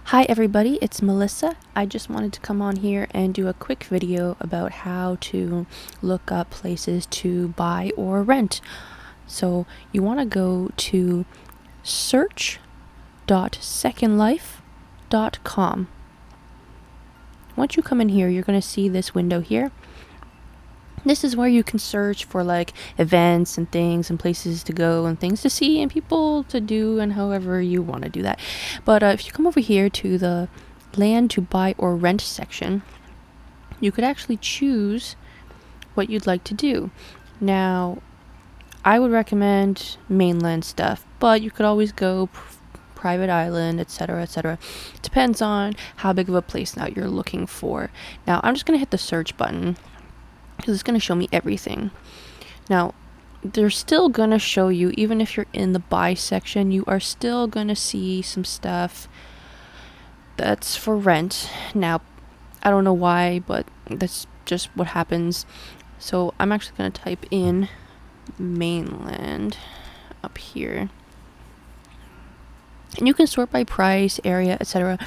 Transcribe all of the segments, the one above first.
Hi everybody, it's Melissa. I just wanted to come on here and do a quick video about how to look up places to buy or rent. So you want to go to search.secondlife.com. Once you come in here, you're going to see this window here. This is where you can search for like events and things and places to go and things to see and people to do and however you want to do that. But if you come over here to the land to buy or rent section, you could actually choose what you'd like to do. Now, I would recommend mainland stuff, but you could always go private island, etc., etc. Depends on how big of a place now you're looking for. Now, I'm just going to hit the search button because it's going to show me everything. Now, they're still going to show you, even if you're in the buy section, you are still going to see some stuff that's for rent. Now, I don't know why, but that's just what happens. So I'm actually going to type in mainland up here. And you can sort by price, area, etc.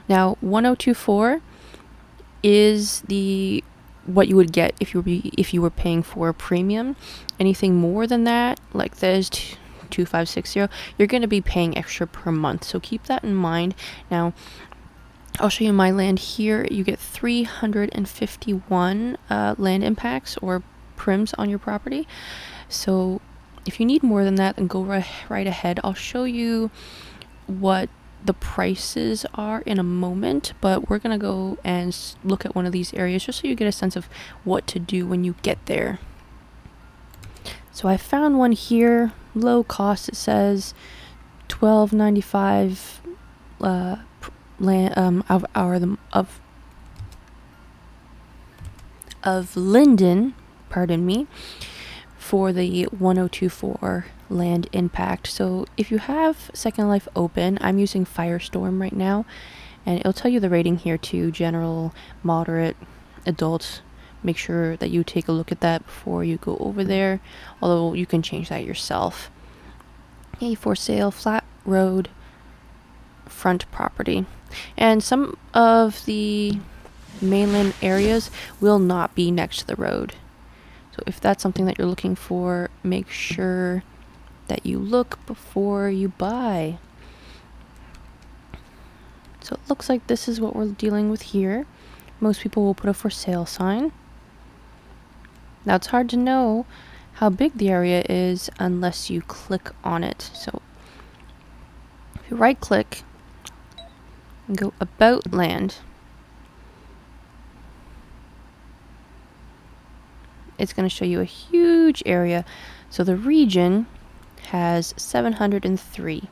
Now, 1024 is what you would get if you were paying for a premium. Anything more than that, like this 2560, you're going to be paying extra per month. So keep that in mind. Now, I'll show you my land here. You get 351 land impacts or prims on your property. So if you need more than that, then go right ahead. I'll show you what the prices are in a moment, but we're gonna go and look at one of these areas just so you get a sense of what to do when you get there. So I found one here, low cost. It says $12.95 land of Linden, pardon me, for the 1024 land impact. So if you have Second Life open, I'm using Firestorm right now, and it'll tell you the rating here too: general, moderate, adult. Make sure that you take a look at that before you go over there, although you can change that yourself. Okay, for sale, flat road, front property. And some of the mainland areas will not be next to the road. So if that's something that you're looking for, make sure that you look before you buy. So it looks like this is what we're dealing with here. Most people will put a for sale sign. Now it's hard to know how big the area is unless you click on it. So if you right click and go about land, it's going to show you a huge area. So the region has 703,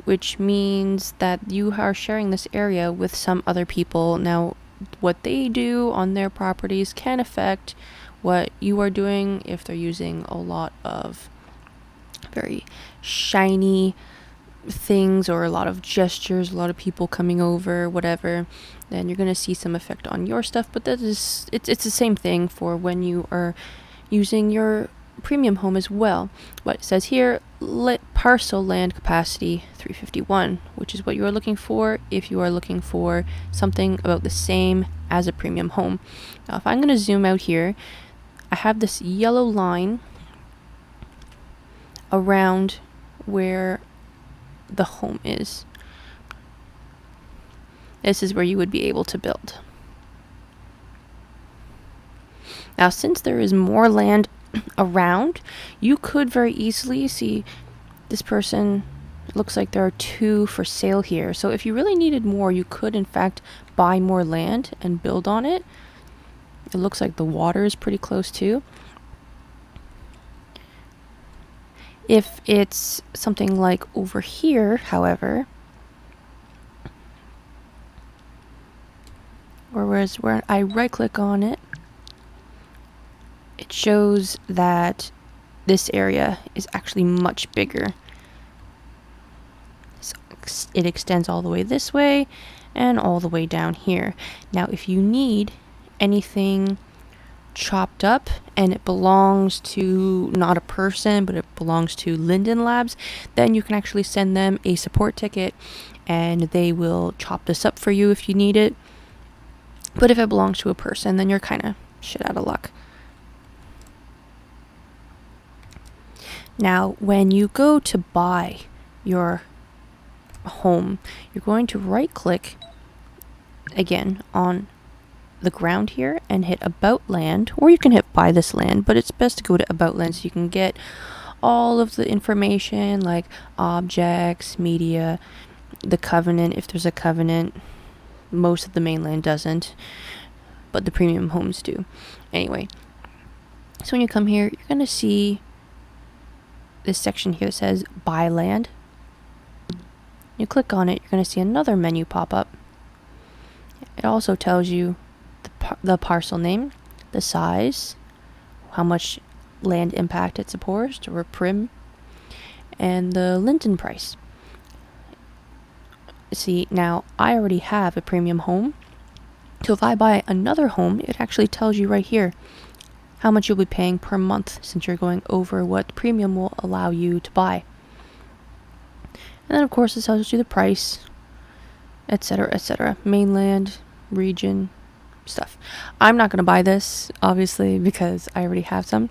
which means that you are sharing this area with some other people. Now, what they do on their properties can affect what you are doing. If they're using a lot of very shiny things or a lot of gestures, a lot of people coming over, whatever, then you're going to see some effect on your stuff. But it's the same thing for when you are using your premium home as well. What it says here, parcel land capacity 351, which is what you are looking for if you are looking for something about the same as a premium home. Now, if I'm going to zoom out here, I have this yellow line around where the home is. This is where you would be able to build. Now, since there is more land around, you could very easily see this person. It looks like there are 2 for sale here. So if you really needed more, you could in fact buy more land and build on it. It looks like the water is pretty close too. If it's something like over here, however, where I right click on it, it shows that this area is actually much bigger. So it extends all the way this way and all the way down here. Now, if you need anything chopped up and it belongs to not a person, but it belongs to Linden Labs, then you can actually send them a support ticket and they will chop this up for you if you need it. But if it belongs to a person, then you're kind of shit out of luck. Now, when you go to buy your home, you're going to right click again on the ground here and hit about land, or you can hit buy this land, but it's best to go to about land so you can get all of the information like objects, media, the covenant if there's a covenant. Most of the mainland doesn't, but the premium homes do. Anyway, so when you come here, you're going to see this section here that says buy land. You click on it, you're going to see another menu pop up. It also tells you the parcel name, the size, how much land impact it supports, or prim, and the Linden price. See, now I already have a premium home, so if I buy another home, it actually tells you right here how much you'll be paying per month, since you're going over what premium will allow you to buy. And then of course it tells you the price, etc., etc., mainland, region, stuff. I'm not going to buy this, obviously, because I already have some,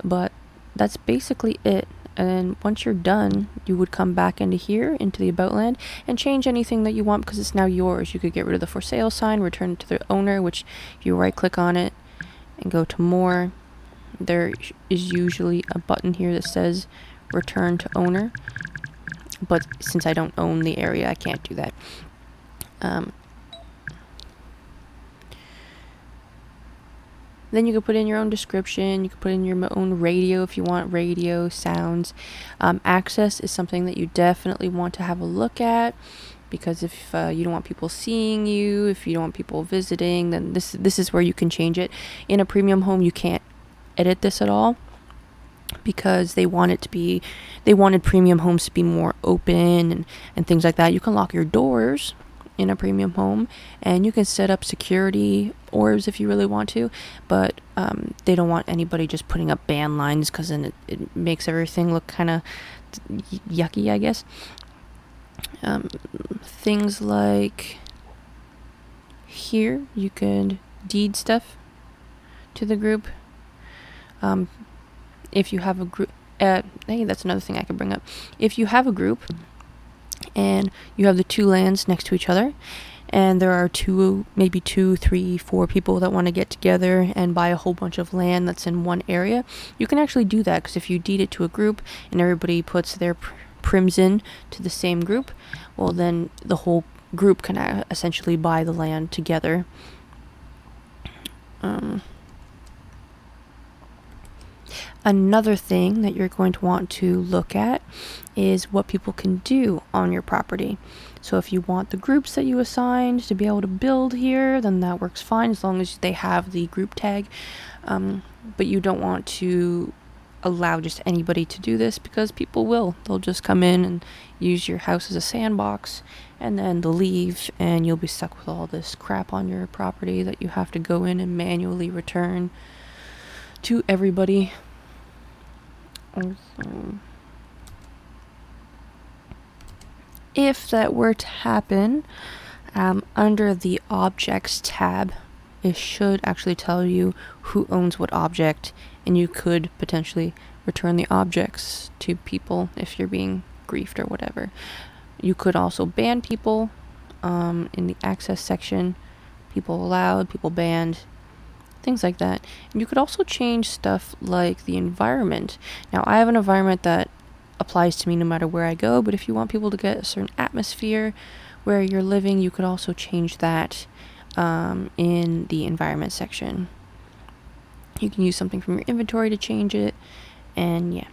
but that's basically it. And then once you're done, you would come back into here, into the about land, and change anything that you want because it's now yours. You could get rid of the for sale sign, return it to the owner, which if you right click on it and go to more, there is usually a button here that says return to owner, but since I don't own the area, I can't do that. Then you can put in your own description. You can put in your own radio if you want radio, sounds. Access is something that you definitely want to have a look at, because if you don't want people seeing you, if you don't want people visiting, then this is where you can change it. In a premium home, you can't edit this at all, because they wanted premium homes to be more open and things like that. You can lock your doors in a premium home, and you can set up security orbs if you really want to, but they don't want anybody just putting up ban lines, because then it makes everything look kind of yucky, I guess. Things like here, you could deed stuff to the group. If you have a group, hey, that's another thing I could bring up. If you have a group and you have the two lands next to each other, and there are maybe 2, 3, 4 people that want to get together and buy a whole bunch of land that's in one area, you can actually do that, because if you deed it to a group and everybody puts their prims in to the same group, well, then the whole group can essentially buy the land together. Another thing that you're going to want to look at is what people can do on your property. So if you want the groups that you assigned to be able to build here, then that works fine as long as they have the group tag. But you don't want to allow just anybody to do this, because people will. They'll just come in and use your house as a sandbox, and then they'll leave, and you'll be stuck with all this crap on your property that you have to go in and manually return to everybody. Also, if that were to happen, under the objects tab, it should actually tell you who owns what object, and you could potentially return the objects to people if you're being griefed or whatever. You could also ban people in the access section, people allowed, people banned, things like that. And you could also change stuff like the environment. Now, I have an environment that applies to me no matter where I go, but if you want people to get a certain atmosphere where you're living, you could also change that in the environment section. You can use something from your inventory to change it, and yeah.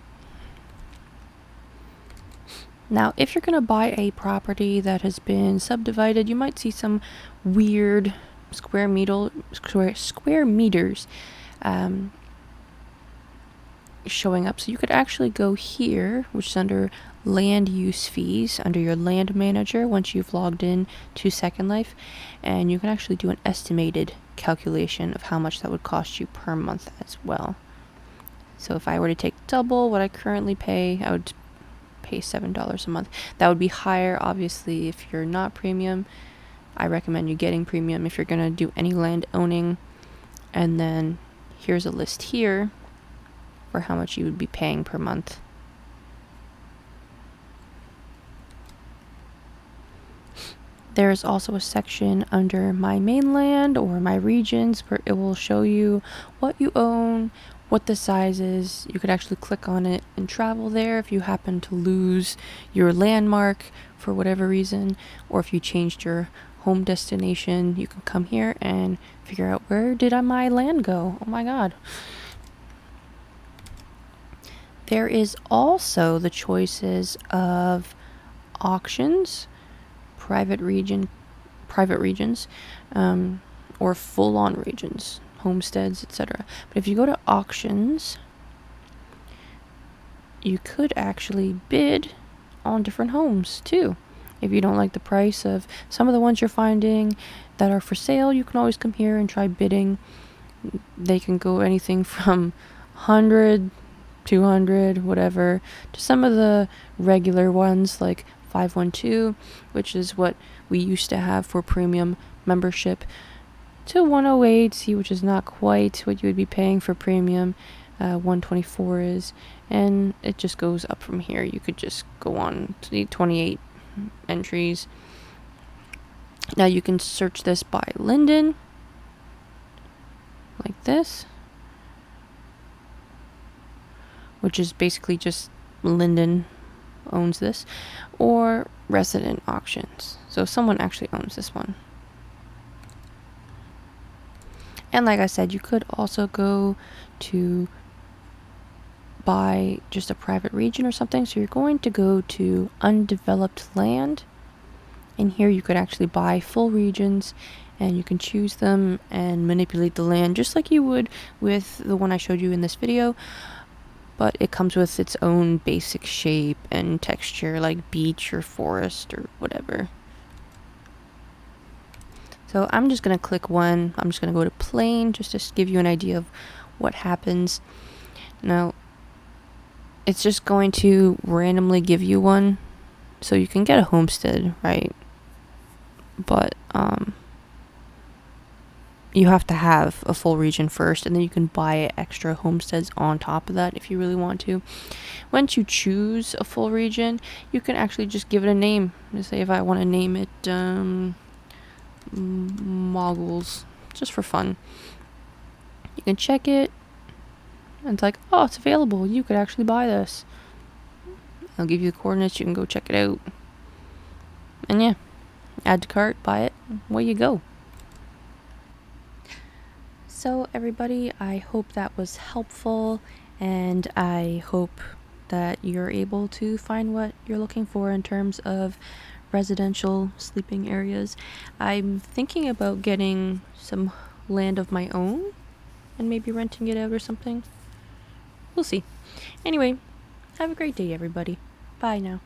Now, if you're going to buy a property that has been subdivided, you might see some weird square meters showing up. So you could actually go here, which is under land use fees, under your land manager once you've logged in to Second Life, and you can actually do an estimated calculation of how much that would cost you per month as well. So if I were to take double what I currently pay, I would pay $7 a month. That would be higher, obviously, if you're not premium. I recommend you getting premium if you're going to do any land owning. And then here's a list here for how much you would be paying per month. There's also a section under my mainland or my regions where it will show you what you own, what the size is. You could actually click on it and travel there if you happen to lose your landmark for whatever reason, or if you changed your home destination, you can come here and figure out, where did my land go? Oh my god. There is also the choices of auctions, private regions, or full-on regions, homesteads, etc. But if you go to auctions, you could actually bid on different homes too. If you don't like the price of some of the ones you're finding that are for sale, you can always come here and try bidding. They can go anything from 100, 200, whatever, to some of the regular ones like 512, which is what we used to have for premium membership, to 108, which is not quite what you would be paying for premium. 124 is, and it just goes up from here. You could just go on to the 28 entries. Now you can search this by Linden, like this, which is basically just Linden owns this, or resident auctions. So someone actually owns this one. And like I said, you could also go to buy just a private region or something. So you're going to go to undeveloped land, and here you could actually buy full regions, and you can choose them and manipulate the land just like you would with the one I showed you in this video. But it comes with its own basic shape and texture, like beach or forest or whatever. So I'm just going to click one. I'm just going to go to plain just to give you an idea of what happens. Now, it's just going to randomly give you one. So you can get a homestead, right? But you have to have a full region first, and then you can buy extra homesteads on top of that if you really want to. Once you choose a full region, you can actually just give it a name. Just say, if I want to name it Moggles, just for fun. You can check it, and it's like, oh, it's available. You could actually buy this. I'll give you the coordinates. You can go check it out. And yeah, add to cart, buy it, away you go. So everybody, I hope that was helpful, and I hope that you're able to find what you're looking for in terms of residential sleeping areas. I'm thinking about getting some land of my own and maybe renting it out or something. We'll see. Anyway, have a great day, everybody. Bye now.